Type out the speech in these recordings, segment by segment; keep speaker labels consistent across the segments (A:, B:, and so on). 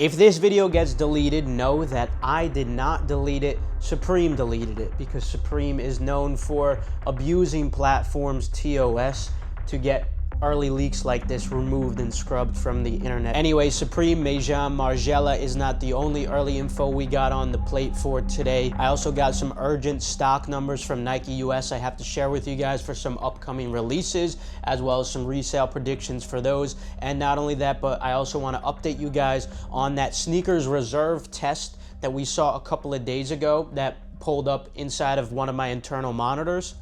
A: If this video gets deleted, know that I did not delete it. Supreme deleted it because Supreme is known for abusing platforms TOS to get early leaks like this removed and scrubbed from the internet. Anyway, Supreme MAISON Margiela is not the only early info we got on the plate for today. I also got some urgent stock numbers from Nike US I have to share with you guys for some upcoming releases, as well as some resale predictions for those. And not only that, but I also want to update you guys on that SNKRS Reserve test that we saw a couple of days ago that pulled up inside of one of my internal monitors.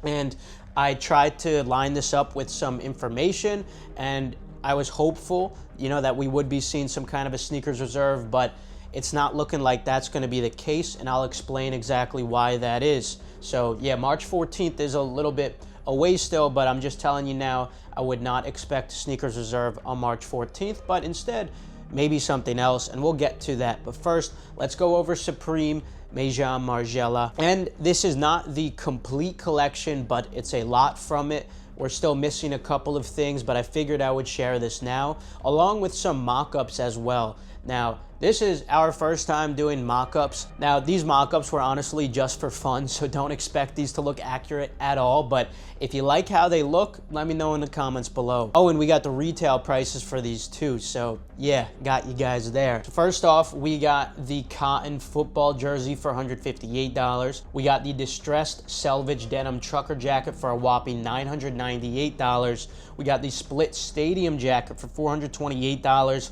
A: And I tried to line this up with some information, and I was hopeful, that we would be seeing some kind of a SNKRS Reserve, but it's not looking like that's going to be the case, and I'll explain exactly why that is. So yeah, March 14th is a little bit away still, but I'm just telling you now, I would not expect SNKRS Reserve on March 14th, but instead, maybe something else, and we'll get to that. But first, let's go over Supreme MAISON Margiela. And this is not the complete collection, but it's a lot from it. We're still missing a couple of things, but I figured I would share this now, along with some mock-ups as well. Now, this is our first time doing mock-ups. Now, these mock-ups were honestly just for fun, so don't expect these to look accurate at all, but if you like how they look, let me know in the comments below. Oh, and we got the retail prices for these too, so yeah, got you guys there. So first off, we got the cotton football jersey for $158. We got the distressed selvage denim trucker jacket for a whopping $998. We got the split stadium jacket for $428.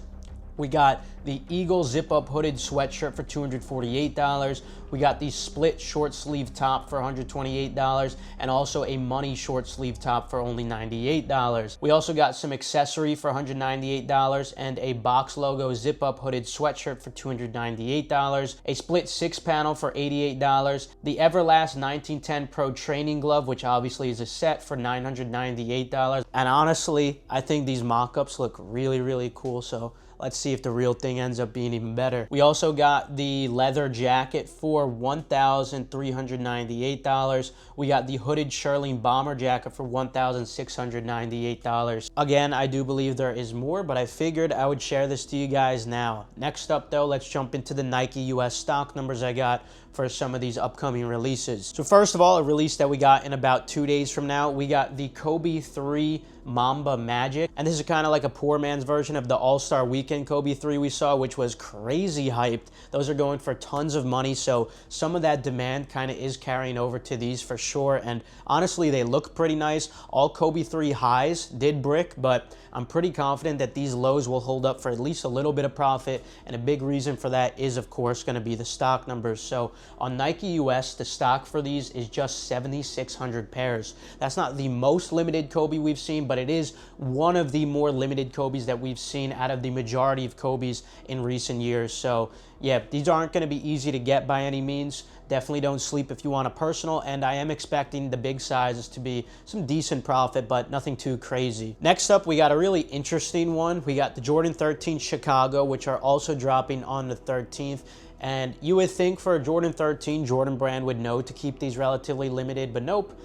A: We got the Eagle zip-up hooded sweatshirt for $248. We got the split short sleeve top for $128, and also a money short sleeve top for only $98. We also got some accessory for $198 and a box logo zip-up hooded sweatshirt for $298. A split six panel for $88. The Everlast 1910 Pro training glove, which obviously is a set, for $998. And honestly, I think these mock-ups look really, really cool, so let's see if the real thing ends up being even better. We also got the leather jacket for $1,398. We got the hooded shearling bomber jacket for $1,698. Again, I do believe there is more, but I figured I would share this to you guys now. Next up though, let's jump into the Nike US stock numbers I got for some of these upcoming releases. So first of all, a release that we got in about 2 days from now, we got the Kobe 3 Mamba Magic. And this is kind of like a poor man's version of the All-Star Weekend Kobe 3 we saw, which was crazy hyped. Those are going for tons of money, so some of that demand kind of is carrying over to these for sure. And honestly, they look pretty nice. All Kobe 3 highs did brick, but I'm pretty confident that these lows will hold up for at least a little bit of profit. And a big reason for that is, of course, going to be the stock numbers. So on Nike US, the stock for these is just 7,600 pairs. That's not the most limited Kobe we've seen, but it is one of the more limited Kobes that we've seen out of the majority of Kobes in recent years. So yeah, these aren't going to be easy to get by any means. Definitely don't sleep if you want a personal, and I am expecting the big sizes to be some decent profit, but nothing too crazy. Next up, we got a really interesting one. We got the Jordan 13 Chicago, which are also dropping on the 13th. And you would think for a Jordan 13, Jordan brand would know to keep these relatively limited, but nope.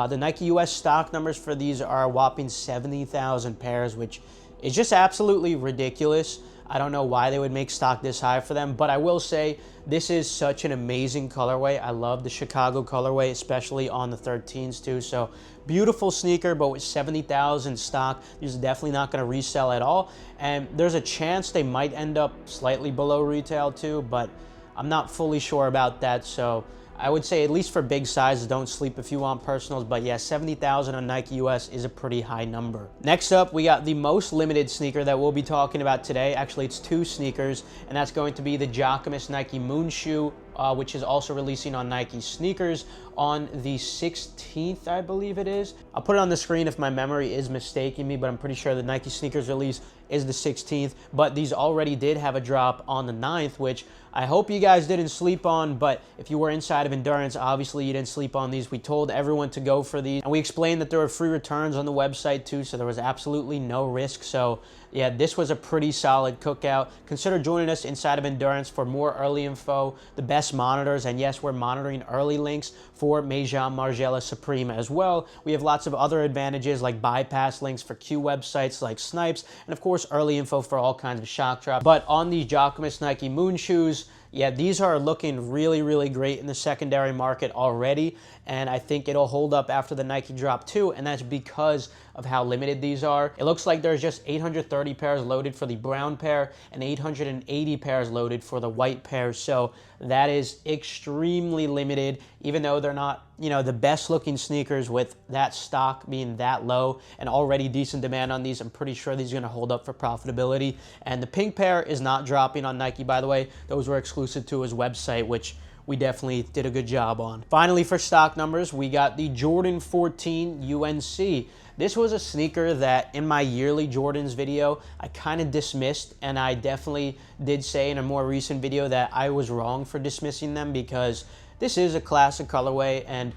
A: The Nike US stock numbers for these are a whopping 70,000 pairs, which is just absolutely ridiculous. I don't know why they would make stock this high for them, but I will say this is such an amazing colorway. I love the Chicago colorway, especially on the 13s too. So beautiful sneaker, but with 70,000 stock, these are definitely not going to resell at all. And there's a chance they might end up slightly below retail too, but I'm not fully sure about that. So I would say, at least for big sizes, don't sleep if you want personals. But yeah, 70,000 on Nike US is a pretty high number. Next up, we got the most limited sneaker that we'll be talking about today. Actually, it's two sneakers, and that's going to be the Jacquemus Nike Moonshoe, which is also releasing on Nike Sneakers on the 16th, I believe it is. I'll put it on the screen if my memory is mistaking me, but I'm pretty sure the Nike Sneakers release is the 16th. But these already did have a drop on the 9th, which I hope you guys didn't sleep on. But if you were inside of Endurance, obviously you didn't sleep on these. We told everyone to go for these, and we explained that there were free returns on the website too, so there was absolutely no risk. So yeah, this was a pretty solid cookout. Consider joining us inside of Endurance for more early info, the best best monitors, and yes, we're monitoring early links for MAISON Margiela Supreme as well. We have lots of other advantages like bypass links for Q websites like Snipes, and of course early info for all kinds of shock drops. But on the Jacquemus Nike Moonshoes, yeah, these are looking really, really great in the secondary market already, and I think it'll hold up after the Nike drop too, and that's because of how limited these are. It looks like there's just 830 pairs loaded for the brown pair and 880 pairs loaded for the white pair, so that is extremely limited, even though they're not, you know, the best looking sneakers. With that stock being that low and already decent demand on these, I'm pretty sure these are going to hold up for profitability. And the pink pair is not dropping on Nike, by the way. Those were exclusive to his website, which we definitely did a good job on. Finally, for stock numbers, we got the Jordan 14 UNC. This was a sneaker that in my yearly Jordans video, I kind of dismissed, and I definitely did say in a more recent video that I was wrong for dismissing them, because this is a classic colorway, and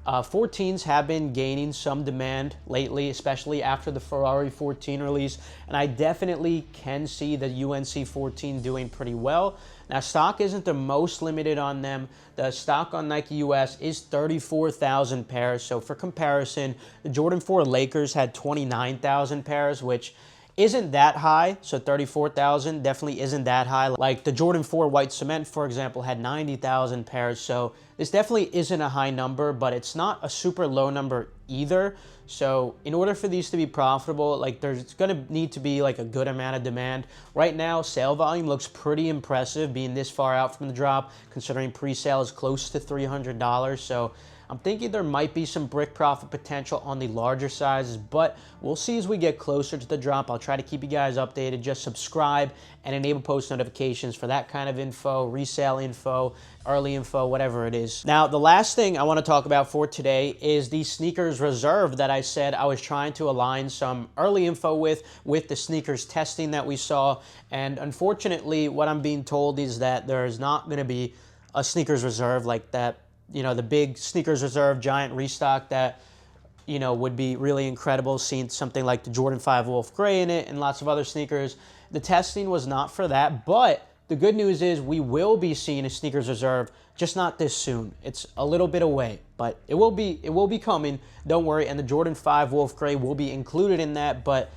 A: 14s have been gaining some demand lately, especially after the Ferrari 14 release, and I definitely can see the UNC 14 doing pretty well. Now, stock isn't the most limited on them. The stock on Nike US is 34,000 pairs, so for comparison, the Jordan 4 Lakers had 29,000 pairs, which isn't that high, so 34,000 definitely isn't that high. Like the Jordan 4 White Cement, for example, had 90,000 pairs, so this definitely isn't a high number, but it's not a super low number either. So in order for these to be profitable, like there's gonna need to be like a good amount of demand. Right now, sale volume looks pretty impressive being this far out from the drop, considering pre-sale is close to $300, so I'm thinking there might be some brick profit potential on the larger sizes, but we'll see as we get closer to the drop. I'll try to keep you guys updated. Just subscribe and enable post notifications for that kind of info, resale info, early info, whatever it is. Now, the last thing I want to talk about for today is the SNKRS Reserve that I said I was trying to align some early info with the sneakers testing that we saw. And unfortunately, what I'm being told is that there is not going to be a SNKRS Reserve like that. You know, the big SNKRS Reserve giant restock that, you know, would be really incredible, seeing something like the Jordan 5 Wolf Gray in it and lots of other sneakers. The testing was not for that, but the good news is we will be seeing a SNKRS Reserve, just not this soon. It's a little bit away, but it will be coming. Don't worry, and the Jordan 5 Wolf Gray will be included in that, but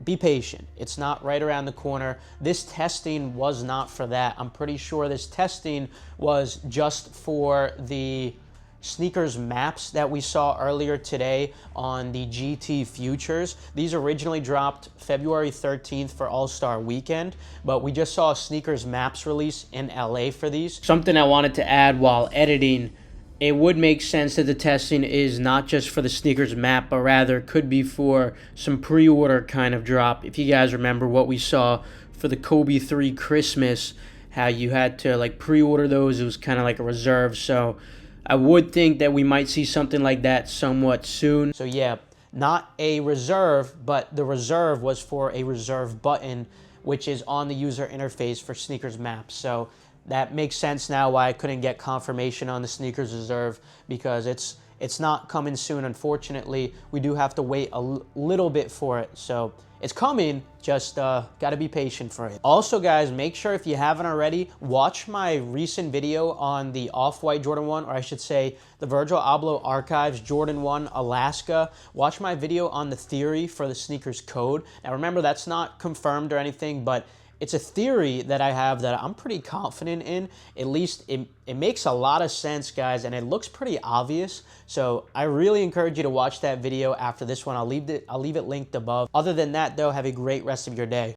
A: be patient. It's not right around the corner. This testing was not for that. I'm pretty sure this testing was just for the sneakers maps that we saw earlier today on the GT Futures. These originally dropped February 13th for All-Star Weekend, but we just saw a sneakers maps release in LA for these. Something I wanted to add while editing: it would make sense that the testing is not just for the sneakers map, but rather could be for some pre-order kind of drop. If you guys remember what we saw for the Kobe 3 Christmas, how you had to like pre-order those, it was kind of like a reserve. So I would think that we might see something like that somewhat soon. So yeah, not a reserve, but the reserve was for a reserve button, which is on the user interface for sneakers maps. So that makes sense now why I couldn't get confirmation on the SNKRS Reserve, because it's not coming soon, unfortunately. We do have to wait a little bit for it. So it's coming, just gotta be patient for it. Also, guys, make sure if you haven't already, watch my recent video on the Off-White Jordan 1, or I should say the Virgil Abloh Archives Jordan 1 Alaska. Watch my video on the theory for the sneakers code. Now remember, that's not confirmed or anything, but it's a theory that I have that I'm pretty confident in. At least it makes a lot of sense, guys, and it looks pretty obvious. So I really encourage you to watch that video after this one. I'll leave it linked above. Other than that, though, have a great rest of your day.